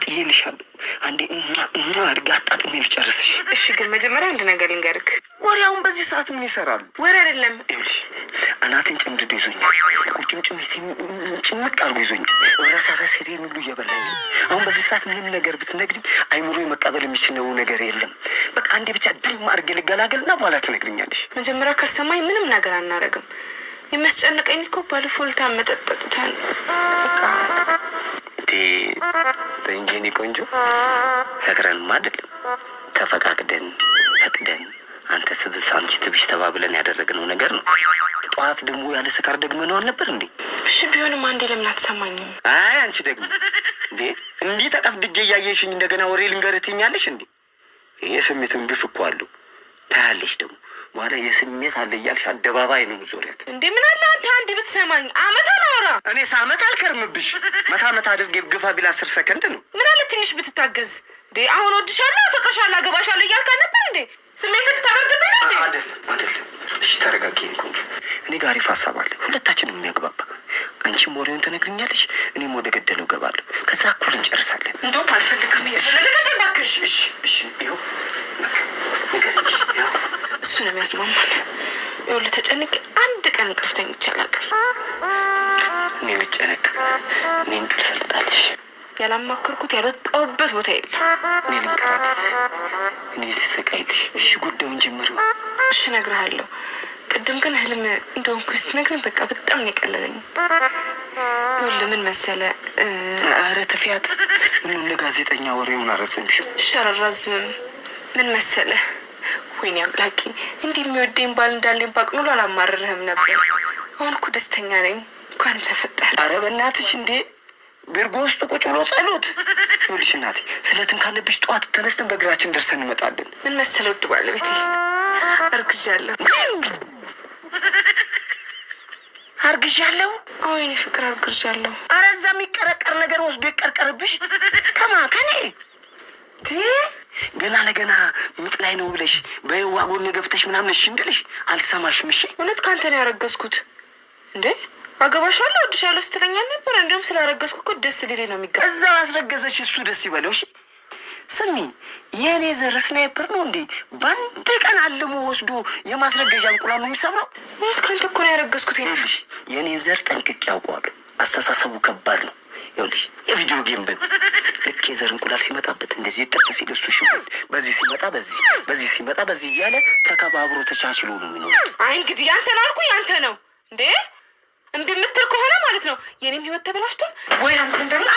አቃጥዬልሻለሁ። አንዴ አድርጌ አጣጥሜ ልጨርስሽ። እሺ፣ ግን መጀመሪያ አንድ ነገር ልንገርክ። ወሬውን በዚህ ሰዓት ምን ይሰራሉ? ወሬ አይደለም። ይኸውልሽ አናቴን ጭምድዶ ይዞኛል። ቁርጭምጭሚት ጭምቅ አድርጎ ይዞኛል። ረሳረስ ሄዴን ሁሉ እየበላኝ። አሁን በዚህ ሰዓት ምንም ነገር ብትነግሪኝ አይምሮ መቀበል የሚችለው ነገር የለም። በቃ አንዴ ብቻ ድም አድርጌ ልገላገልና በኋላ ትነግሪኛለሽ። መጀመሪያ ከሰማኝ ምንም ነገር አናረግም። የሚያስጨንቀኝ እኮ ባለፎልታ መጠጠጥታን በቃ በእንጂኒ ቆንጆ ሰክረንማ አይደለም ተፈቃቅደን ፈቅደን አንተ ስብስ አንቺ ትብሽ ተባብለን ያደረግነው ነገር ነው። ጠዋት ደግሞ ያለ ስካር ደግመነው አልነበር እንዴ? እሺ ቢሆንም አንዴ ለምን አትሰማኝም? አይ አንቺ ደግሞ እንዴ እንዲህ ተቀፍድጄ እያየሽኝ እንደገና ወሬ ልንገርህ ትይኛለሽ እንዴ? የስሜትን ግፍ እኮ አለው ታያለሽ። ደግሞ በኋላ የስሜት አለ እያልሽ አደባባይ ነው ዞሪያት። እንዴ ምን አለ አንተ አንዴ ብትሰማኝ። አመት አላወራ እኔ ሳመት አልከርምብሽ። መታ አድርጌ ግፋ ቢል 10 ሰከንድ ነው። ምን አለ ትንሽ ብትታገዝ። እንዴ አሁን ወድሻለሁ፣ አፈቅርሻለሁ፣ አገባሻለሁ እያልክ ነበር እንዴ? ስሜትን ታበርድብኝ እንዴ? አይደለም። እሺ ተረጋጊ ቆንጆ። እኔ ጋር አሪፍ ሀሳብ አለ፣ ሁለታችንም የሚያግባባ። አንቺም ወሬውን ትነግሪኛለሽ፣ እኔም ወደ ገደለው ገባለሁ። ከዛ እኩል እንጨርሳለን። እንደውም አልፈልግም እያለለቀኝ ባክሽ። እሺ ይኸው እሱ ነው የሚያስማማል። ይኸውልህ ተጨንቄ አንድ ቀን እንቅልፍ ተኝቼ አላውቅም። እኔ ልጨነቅ፣ እኔ እንቅልፍ ልጣልሽ። ያላማከርኩት ያልወጣሁበት ቦታ የለም። እኔ ልንከራተት፣ እኔ ልሰቃይልሽ። እሺ ጉዳዩን ጀምሪው። እሺ እነግርሃለሁ። ቅድም ግን ህልም እንደሆንኩ ስትነግረኝ በቃ በጣም ነው የቀለለኝ። ይኸውልህ ምን መሰለህ? ኧረ ትፊያት። ምን እንደ ጋዜጠኛ ወሬውን አረሰምሽው። እሺ አላራዝምም። ምን መሰለህ? ወይኔ አምላኬ፣ እንዲህ የሚወደኝ ባል እንዳለኝ ባቅ ኖሮ አላማርርህም ነበር። አሁን እኮ ደስተኛ ነኝ። እንኳን ተፈጠረ። ኧረ በእናትሽ እንዴ ቤርጎ ውስጥ ቁጭ ብሎ ጸሎት። ይኸውልሽ እናቴ ስለትን ካለብሽ ጠዋት ተነስተን በእግራችን ደርሰን እንመጣለን። ምን መሰለህ ውድ ባለቤቴ፣ አርግዣለሁ። አርግዣለሁ? አዎ የኔ ፍቅር አርግዣለሁ። ኧረ እዛ የሚቀረቀር ነገር ወስዶ ይቀርቀርብሽ። ከኔ ገና ለገና ምጥ ላይ ነው ብለሽ በየዋ ጎን ገብተሽ ምናምን እሺ እንድልሽ አልሰማሽም። እሺ እውነት ካንተ ነው ያረገዝኩት እንዴ? አገባሻለሁ እወድሻለሁ ስትለኝ ነበር። እንደውም ስላረገዝኩ እኮ ደስ ሊለኝ ነው የሚገባው። እዛው አስረገዘሽ፣ እሱ ደስ ይበለው። እሺ ስሚ፣ የእኔ ዘር ስናይፐር ነው እንዴ? በአንድ ቀን አልሞ ወስዶ የማስረገዣ እንቁላል ነው የሚሰብረው። እውነት ካንተ እኮ ነው ያረገዝኩት። ይኸውልሽ የእኔን ዘር ጠንቅቄ ያውቀዋለሁ። አስተሳሰቡ ከባድ ነው። ይኸውልሽ የቪዲዮ ጌም ልክ የዘር እንቁላል ሲመጣበት እንደዚህ ይጠቅ ሲል እሱ ሽጉጥ በዚህ ሲመጣ በዚህ ሲመጣ በዚህ እያለ ተከባብሮ ተቻችሎ ነው የሚኖሩት። አይ እንግዲህ ያንተን አልኩኝ፣ ያንተ ነው እንዴ? እምቢ የምትል ከሆነ ማለት ነው የኔም ህይወት ተበላሽቷል ወይ አንተ እንደምን